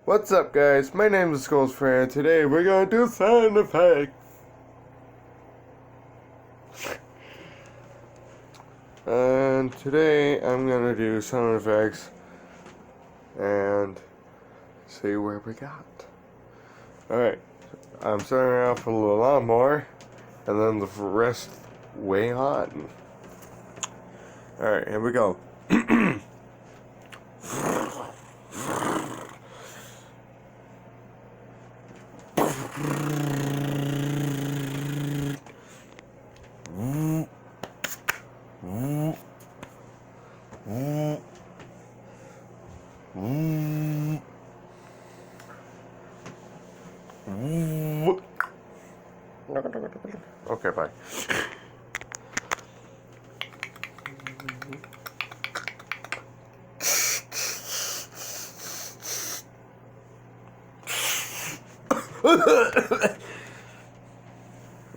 What's up, guys? My name is Skulls Fran. Today we're gonna do sound effects. And today I'm gonna do sound effects and see where we got. Alright, I'm starting off with a lot more and then the rest way on. Alright, here we go. Okay, bye.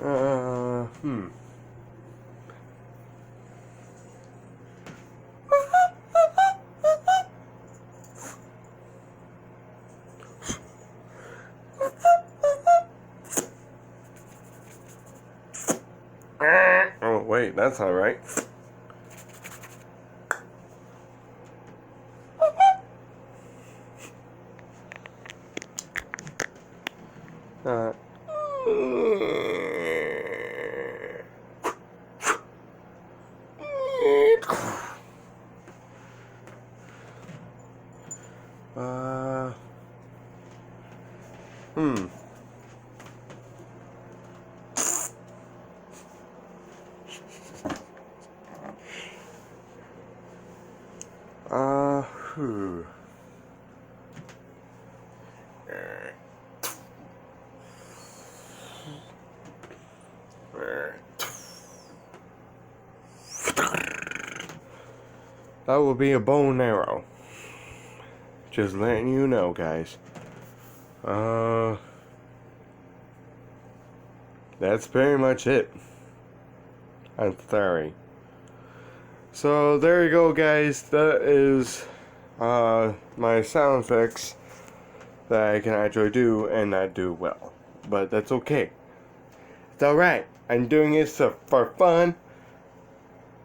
uh, hmm. Oh, wait, that's not right. Uh, hmm. Whew. That will be a bow and arrow. Just letting you know, guys. That's pretty much it. I'm sorry. So there you go, guys. That is my sound effects that I can actually do and not do well. But that's okay. It's alright. I'm doing it for fun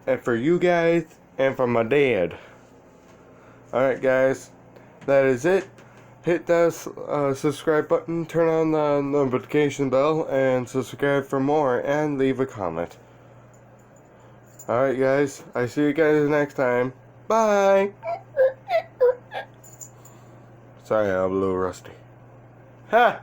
and for you guys and for my dad. Alright, guys. That is it. Hit that subscribe button, turn on the notification bell, and subscribe for more, and leave a comment. Alright, guys. I see you guys next time. Bye! Sorry, I'm a little rusty. Ha!